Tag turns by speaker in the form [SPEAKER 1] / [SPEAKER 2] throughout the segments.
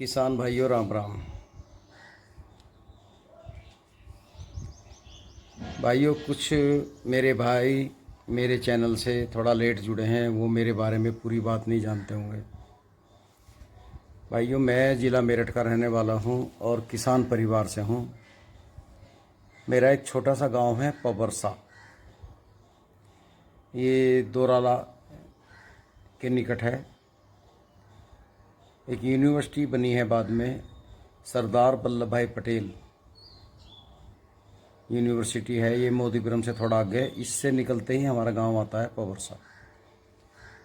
[SPEAKER 1] किसान भाइयों राम राम। भाइयों, कुछ मेरे भाई मेरे चैनल से थोड़ा लेट जुड़े हैं, वो मेरे बारे में पूरी बात नहीं जानते होंगे। भाइयों, मैं ज़िला मेरठ का रहने वाला हूँ और किसान परिवार से हूँ। मेरा एक छोटा सा गांव है पबरसा, ये दोराला के निकट है। एक यूनिवर्सिटी बनी है बाद में, सरदार वल्लभ भाई पटेल यूनिवर्सिटी है। ये मोदीपुरम से थोड़ा आगे, इससे निकलते ही हमारा गांव आता है पबरसा।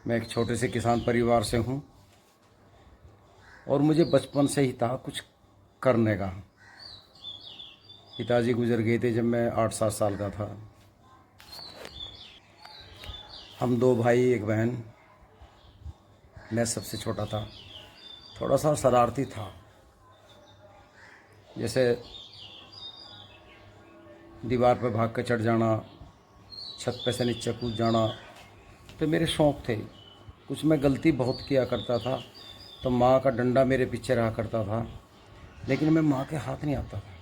[SPEAKER 1] मैं एक छोटे से किसान परिवार से हूँ और मुझे बचपन से ही था कुछ करने का। पिताजी गुजर गए थे जब मैं 8-7 साल का था। हम 2 भाई 1 बहन, मैं सबसे छोटा था। थोड़ा सा शरारती था, जैसे दीवार पर भाग कर चढ़ जाना, छत पे से नीचे कूद जाना, तो मेरे शौक़ थे। कुछ मैं गलती बहुत किया करता था तो माँ का डंडा मेरे पीछे रहा करता था, लेकिन मैं माँ के हाथ नहीं आता था।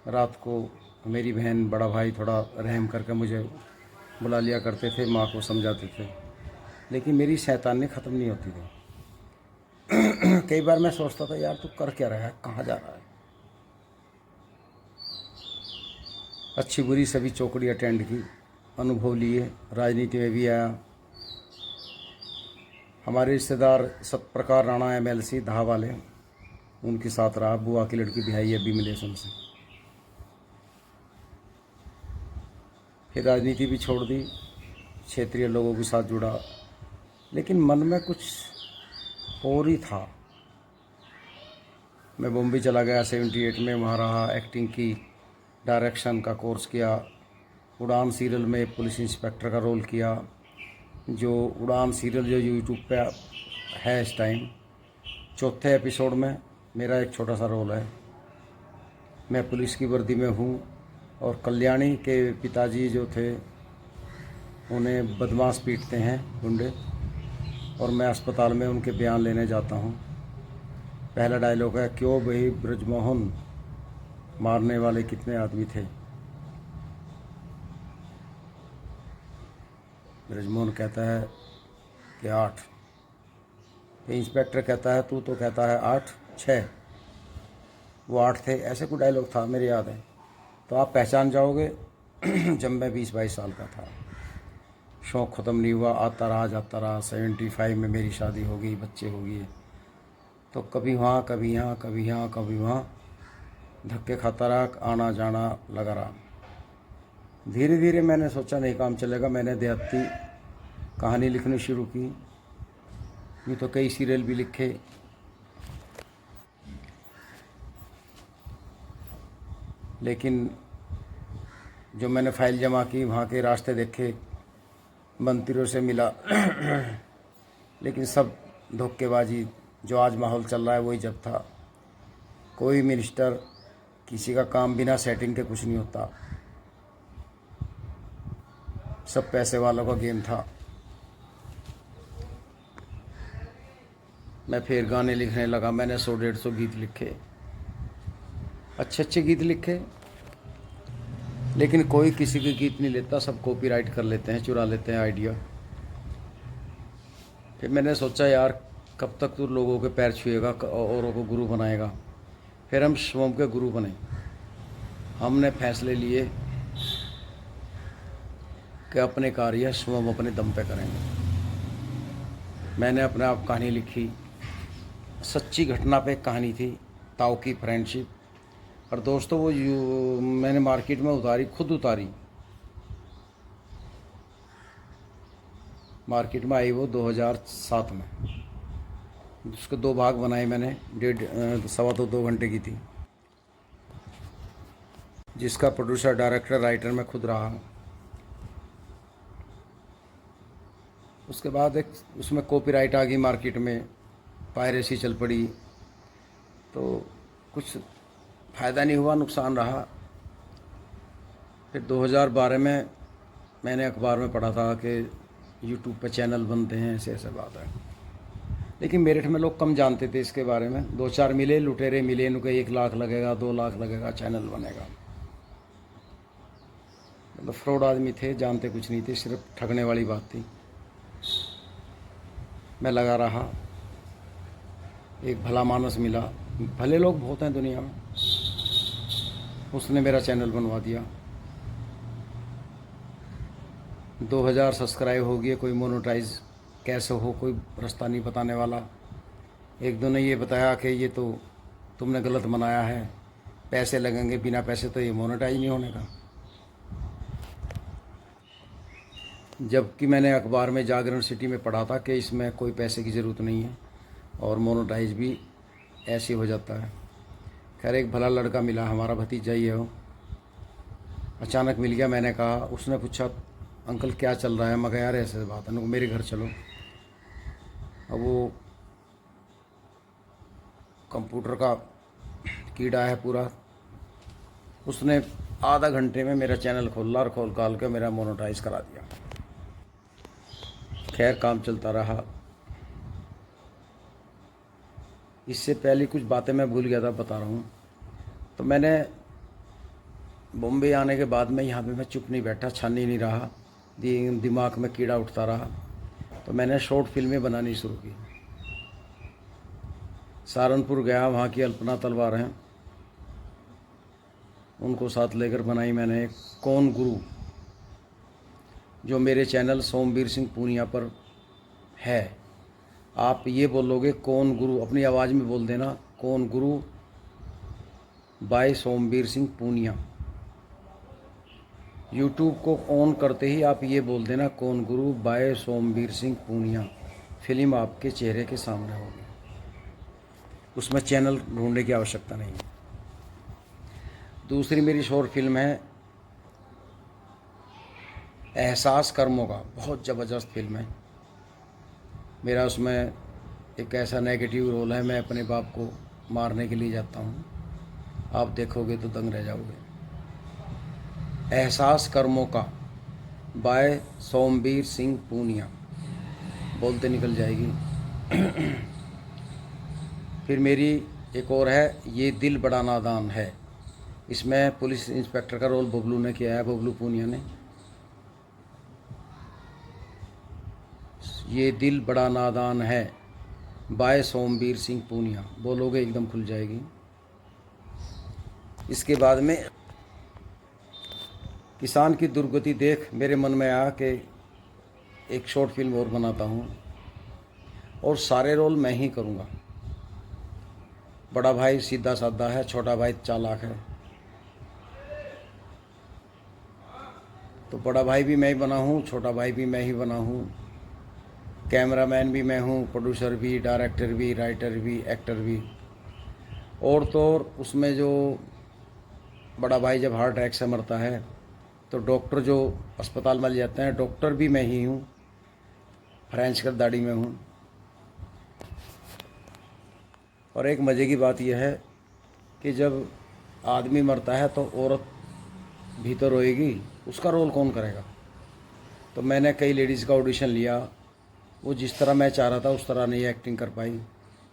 [SPEAKER 1] रात को मेरी बहन बड़ा भाई थोड़ा रहम करके मुझे बुला लिया करते थे, माँ को समझाते थे, लेकिन मेरी शैतानी ख़त्म नहीं होती थी। कई बार मैं सोचता था, यार तू कर क्या रहा है, कहाँ जा रहा है। अच्छी बुरी सभी चौकड़ी अटेंड की, अनुभव लिए, राजनीति में भी आया। हमारे रिश्तेदार सतप्रकार राणा MLC दहा वाले, उनके साथ रहा। बुआ की लड़की बिहाई है, अभी मिले उनसे। फिर राजनीति भी छोड़ दी, क्षेत्रीय लोगों के साथ जुड़ा, लेकिन मन में कुछ और ही था। मैं बॉम्बे चला गया 78 में, वहाँ रहा, एक्टिंग की, डायरेक्शन का कोर्स किया। उड़ान सीरियल में पुलिस इंस्पेक्टर का रोल किया। जो उड़ान सीरियल जो यूट्यूब पे है इस टाइम, 4थे एपिसोड में मेरा एक छोटा सा रोल है। मैं पुलिस की वर्दी में हूँ और कल्याणी के पिताजी जो थे उन्हें बदमाश पीटते हैं गुंडे, और मैं अस्पताल में उनके बयान लेने जाता हूँ। पहला डायलॉग है, क्यों भाई ब्रजमोहन, मारने वाले कितने आदमी थे। ब्रजमोहन कहता है कि 8। इंस्पेक्टर कहता है, तू तो कहता है 8, 6, वो 8 थे। ऐसे कोई डायलॉग था, मेरे याद है। तो आप पहचान जाओगे। जब मैं 20-22 साल का था, शौक़ ख़त्म नहीं हुआ, आता रहा जाता रहा। 75 में मेरी शादी हो गई, बच्चे हो गए, तो कभी वहाँ कभी यहाँ, कभी यहाँ कभी वहाँ, धक्के खाता रहा, आना जाना लगा रहा। धीरे धीरे मैंने सोचा नहीं काम चलेगा, मैंने देहाती कहानी लिखनी शुरू की। यूँ तो कई सीरियल भी लिखे, लेकिन जो मैंने फाइल जमा की, वहाँ के रास्ते देखे, मंत्रियों से मिला, लेकिन सब धोखेबाजी। जो आज माहौल चल रहा है वही जब था। कोई मिनिस्टर, किसी का काम बिना सेटिंग के कुछ नहीं होता, सब पैसे वालों का गेम था। मैं फिर गाने लिखने लगा। मैंने 100-150 गीत लिखे, अच्छे अच्छे गीत लिखे, लेकिन कोई किसी के गीत नहीं लेता, सब कॉपीराइट कर लेते हैं, चुरा लेते हैं आइडिया। फिर मैंने सोचा, यार कब तक तू लोगों के पैर छुएगा, औरों को गुरु बनाएगा। फिर हम स्वयं के गुरु बने। हमने फैसले लिए कि अपने कार्य स्वयं अपने दम पे करेंगे। मैंने अपने आप कहानी लिखी, सच्ची घटना पे एक कहानी थी, ताऊ की फ्रेंडशिप। और दोस्तों, वो मैंने मार्केट में उतारी, खुद उतारी। मार्केट में आई वो 2007 में। उसके 2 भाग बनाए मैंने, 1.5-2 घंटे की थी, जिसका प्रोड्यूसर डायरेक्टर राइटर मैं खुद रहा। उसके बाद एक उसमें कॉपीराइट आ गई मार्केट में, पायरेसी चल पड़ी, तो कुछ फ़ायदा नहीं हुआ, नुकसान रहा। फिर 2012 में मैंने अखबार में पढ़ा था कि यूट्यूब पे चैनल बनते हैं, ऐसे ऐसे बात है। लेकिन मेरठ में लोग कम जानते थे इसके बारे में। 2-4 मिले, लुटेरे मिले, इनको 1 लाख लगेगा, 2 लाख लगेगा, चैनल बनेगा। मतलब फ्रॉड आदमी थे, जानते कुछ नहीं थे, सिर्फ ठगने वाली बात थी। मैं लगा रहा, एक भला मानस मिला, भले लोग बहुत हैं दुनिया में, उसने मेरा चैनल बनवा दिया। 2000 सब्सक्राइब हो गए। कोई मोनेटाइज कैसे हो, कोई रास्ता नहीं बताने वाला। एक दो ने ये बताया कि ये तो तुमने गलत बनाया है, पैसे लगेंगे, बिना पैसे तो ये मोनेटाइज नहीं होने का। जबकि मैंने अखबार में जागरण सिटी में पढ़ा था कि इसमें कोई पैसे की ज़रूरत नहीं है और मोनेटाइज भी ऐसे हो जाता है। खैर, एक भला लड़का मिला, हमारा भतीजा ही है वो, अचानक मिल गया। मैंने कहा, उसने पूछा अंकल क्या चल रहा है? मैं कहा यार ऐसे बात है, मेरे घर चलो। अब वो कंप्यूटर का कीड़ा है पूरा, उसने आधा घंटे में मेरा चैनल खोला और खोल के मेरा मोनेटाइज करा दिया। खैर, काम चलता रहा। इससे पहले कुछ बातें मैं भूल गया था, बता रहा हूँ। तो मैंने बॉम्बे आने के बाद में यहाँ पे मैं चुप नहीं बैठा, छान नहीं रहा, दिमाग में कीड़ा उठता रहा। तो मैंने शॉर्ट फिल्में बनानी शुरू की। सहारनपुर गया, वहाँ की अल्पना तलवार हैं, उनको साथ लेकर बनाई मैंने एक कौन गुरु, जो मेरे चैनल सोमवीर सिंह पूनिया पर है। आप ये बोलोगे कौन गुरु, अपनी आवाज़ में बोल देना, कौन गुरु बाय सोमवीर सिंह पूनिया। यूट्यूब को ऑन करते ही आप ये बोल देना, कौन गुरु बाय सोमवीर सिंह पूनिया। फिल्म आपके चेहरे के सामने होगी, उसमें चैनल ढूंढने की आवश्यकता नहीं है। दूसरी मेरी शॉर्ट फिल्म है एहसास कर्मों का, बहुत ज़बरदस्त फिल्म है। मेरा उसमें एक ऐसा नेगेटिव रोल है, मैं अपने बाप को मारने के लिए जाता हूँ। आप देखोगे तो दंग रह जाओगे। एहसास कर्मों का बाय सोमवीर सिंह पूनिया, बोलते निकल जाएगी। फिर मेरी एक और है, ये दिल बड़ा नादान है। इसमें पुलिस इंस्पेक्टर का रोल बबलू ने किया है, बबलू पूनिया ने। ये दिल बड़ा नादान है बाय सोमवीर सिंह पूनिया, बोलोगे एकदम खुल जाएगी। इसके बाद में किसान की दुर्गति देख मेरे मन में आया कि एक शॉर्ट फिल्म और बनाता हूँ, और सारे रोल मैं ही करूँगा। बड़ा भाई सीधा साधा है, छोटा भाई चालाक है, तो बड़ा भाई भी मैं ही बना हूँ, छोटा भाई भी मैं ही बना हूँ, कैमरामैन भी मैं हूँ, प्रोड्यूसर भी, डायरेक्टर भी, राइटर भी, एक्टर भी। और तो और उसमें जो बड़ा भाई जब हार्ट अटैक से मरता है तो डॉक्टर जो अस्पताल में ले जाते हैं, डॉक्टर भी मैं ही हूँ, फ्रेंच कर दाढ़ी में हूँ। और एक मज़े की बात यह है कि जब आदमी मरता है तो औरत भी तो रोएगी, उसका रोल कौन करेगा? तो मैंने कई लेडीज़ का ऑडिशन लिया, वो जिस तरह मैं चाह रहा था उस तरह नहीं एक्टिंग कर पाई,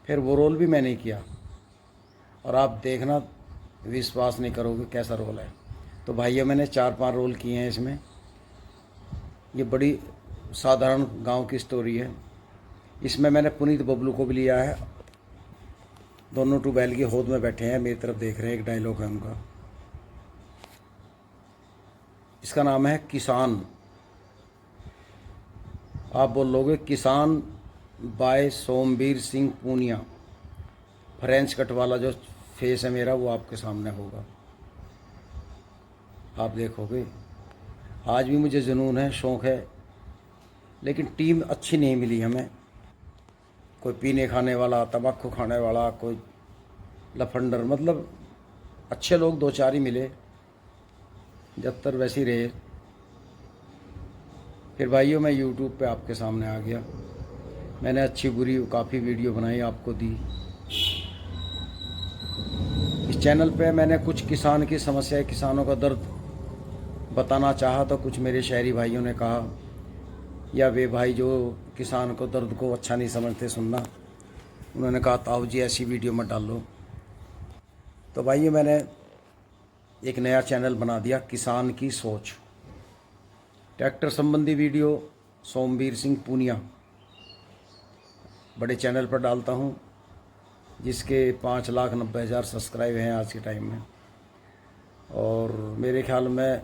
[SPEAKER 1] फिर वो रोल भी मैंने किया। और आप देखना, विश्वास नहीं करोगे कैसा रोल है। तो भाइयों, मैंने 4-5 रोल किए हैं इसमें। ये बड़ी साधारण गांव की स्टोरी है। इसमें मैंने पुनीत बबलू को भी लिया है, दोनों टू बैल की होद में बैठे हैं, मेरी तरफ देख रहे हैं। एक डायलॉग है उनका, इसका नाम है किसान। आप बोलोगे किसान by Somvir Singh Punia, French cut वाला जो फेस है मेरा, वो आपके सामने होगा, आप देखोगे। आज भी मुझे जुनून है, शौक़ है, लेकिन टीम अच्छी नहीं मिली हमें। कोई पीने खाने वाला, तंबाकू खाने वाला, कोई लफंडर, मतलब अच्छे लोग 2-4 ही मिले, जब तक वैसे ही रहे। फिर भाइयों, मैं यूट्यूब पे आपके सामने आ गया। मैंने अच्छी बुरी काफ़ी वीडियो बनाई, आपको दी। इस चैनल पे मैंने कुछ किसान की समस्या, किसानों का दर्द बताना चाहा, तो कुछ मेरे शहरी भाइयों ने कहा, या वे भाई जो किसान को दर्द को अच्छा नहीं समझते सुनना, उन्होंने कहा ताऊ जी ऐसी वीडियो मत डालो। तो भाई मैंने एक नया चैनल बना दिया, किसान की सोच। ट्रैक्टर संबंधी वीडियो सोमवीर सिंह पूनिया बड़े चैनल पर डालता हूँ, जिसके 5,90,000 सब्सक्राइब हैं आज के टाइम में। और मेरे ख्याल में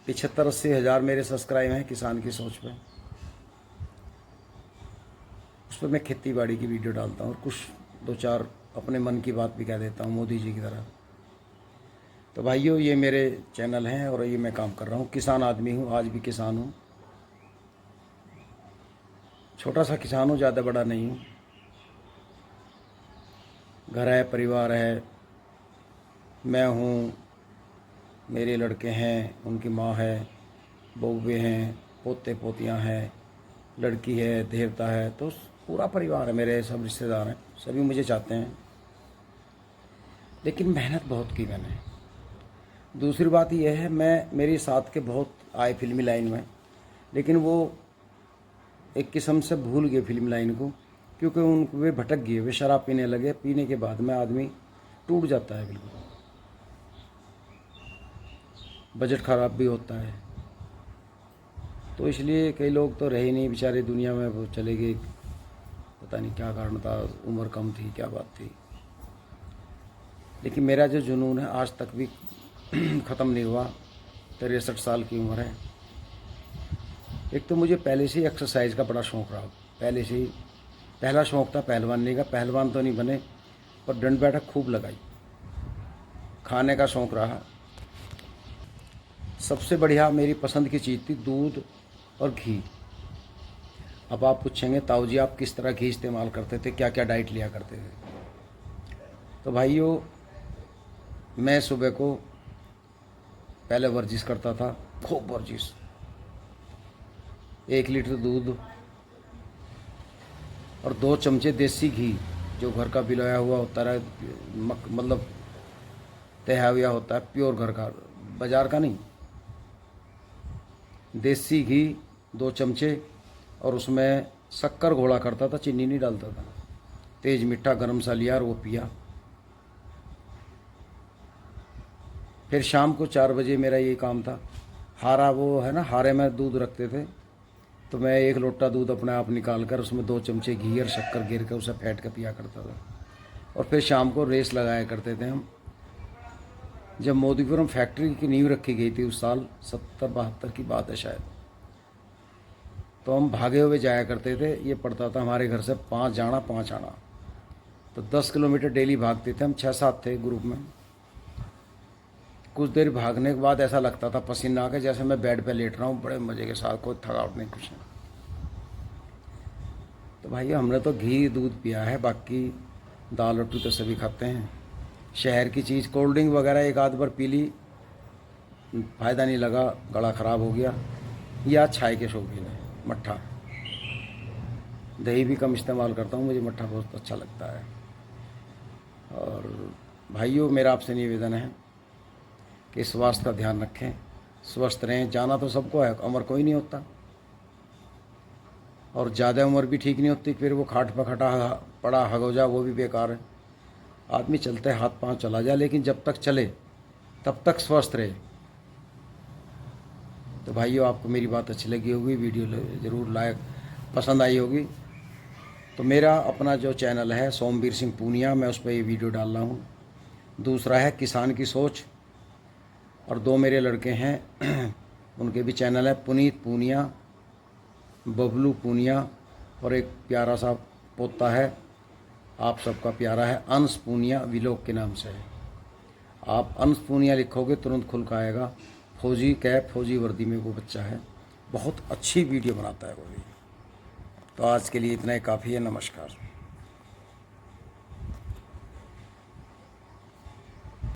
[SPEAKER 1] 75-80 हज़ार मेरे सब्सक्राइब हैं किसान की सोच पे। उस पर मैं खेती बाड़ी की वीडियो डालता हूँ और कुछ 2-4 अपने मन की बात भी कह देता हूँ, मोदी जी की तरह। तो भाइयों ये मेरे चैनल हैं और ये मैं काम कर रहा हूँ। किसान आदमी हूँ, आज भी किसान हूँ, छोटा सा किसान हूँ, ज़्यादा बड़ा नहीं हूँ। घर है, परिवार है, मैं हूँ, मेरे लड़के हैं, उनकी माँ है, बउवे हैं, पोते पोतियाँ हैं, लड़की है, देवता है, तो पूरा परिवार है, मेरे सब रिश्तेदार हैं, सभी मुझे चाहते हैं। लेकिन मेहनत बहुत की मैंने। दूसरी बात यह है, मेरे साथ के बहुत आए फिल्मी लाइन में, लेकिन वो एक किस्म से भूल गए फिल्म लाइन को, क्योंकि वे भटक गए, वे शराब पीने लगे। पीने के बाद में आदमी टूट जाता है बिल्कुल, बजट ख़राब भी होता है। तो इसलिए कई लोग तो रहे नहीं बेचारे दुनिया में, वो चले गए, पता नहीं क्या कारण था, उम्र कम थी, क्या बात थी। लेकिन मेरा जो जुनून है आज तक भी ख़त्म नहीं हुआ। 63 साल की उम्र है। एक तो मुझे पहले से ही एक्सरसाइज का बड़ा शौक़ रहा, पहले से ही। पहला शौक़ था पहलवानी का, पहलवान तो नहीं बने पर दंड बैठक खूब लगाई। खाने का शौक़ रहा। सबसे बढ़िया मेरी पसंद की चीज़ थी दूध और घी। अब आप पूछेंगे ताऊ जी आप किस तरह घी इस्तेमाल करते थे, क्या क्या डाइट लिया करते थे। तो भाइयों मैं सुबह को पहले वर्जिश करता था, खूब वर्जिश। 1 लीटर दूध और 2 चमचे देसी घी, जो घर का पिलाया हुआ होता है, मतलब तैयार हुआ होता है, प्योर घर का, बाज़ार का नहीं। देसी घी 2 चमचे, और उसमें शक्कर घोला करता था, चीनी नहीं डालता था। तेज मीठा गरम सा लिया और वो पिया। फिर शाम को 4 बजे मेरा ये काम था। हारा वो है ना, हारे में दूध रखते थे, तो मैं 1 लोटा दूध अपने आप निकाल कर उसमें 2 चमचे घी और शक्कर गिर कर उसे फेंट कर पिया करता था। और फिर शाम को रेस लगाया करते थे हम। जब मोदीपुरम फैक्ट्री की नींव रखी गई थी उस साल 70-72 की बात है शायद, तो हम भागे हुए जाया करते थे। ये पड़ता था हमारे घर से 5 जाना 5 आना, तो 10 किलोमीटर डेली भागते थे हम। 6-7 थे ग्रुप में। कुछ देर भागने के बाद ऐसा लगता था पसीना आके जैसे मैं बेड पे लेट रहा हूँ, बड़े मज़े के साथ, कोई थकावट नहीं, कुछ नहीं। तो भाई हमने तो घी दूध पिया है, बाकी दाल रोटी तो सभी खाते हैं। शहर की चीज़ कोल्ड ड्रिंक वगैरह एक आध बार पी ली, फ़ायदा नहीं लगा, गला ख़राब हो गया। या चाय के शौकीन है, मट्ठा, दही भी कम इस्तेमाल करता हूँ, मुझे मट्ठा बहुत अच्छा लगता है। और भाइयों मेरा आपसे निवेदन है कि स्वास्थ्य का ध्यान रखें, स्वस्थ रहें। जाना तो सबको है, उम्र कोई नहीं होता, और ज़्यादा उम्र भी ठीक नहीं होती। फिर वो खाट पर खटा पड़ा हगोजा, वो भी बेकार है। आदमी चलते हाथ पांव चला जाए, लेकिन जब तक चले तब तक स्वस्थ रहे। तो भाइयों आपको मेरी बात अच्छी लगी होगी, वीडियो ज़रूर लाइक पसंद आई होगी। तो मेरा अपना जो चैनल है सोमवीर सिंह पूनिया, मैं उस पर ये वीडियो डाल रहा हूँ। दूसरा है किसान की सोच, और 2 मेरे लड़के हैं उनके भी चैनल है, पुनीत पूनिया, बबलू पूनिया, और एक प्यारा सा पोता है आप सबका प्यारा है, अंश पूनिया, विलोक के नाम से है। आप अंश पूनिया लिखोगे तुरंत खुल का आएगा। फौजी कैप, फौजी वर्दी में वो बच्चा है, बहुत अच्छी वीडियो बनाता है वो भी। तो आज के लिए इतना ही काफ़ी है। नमस्कार।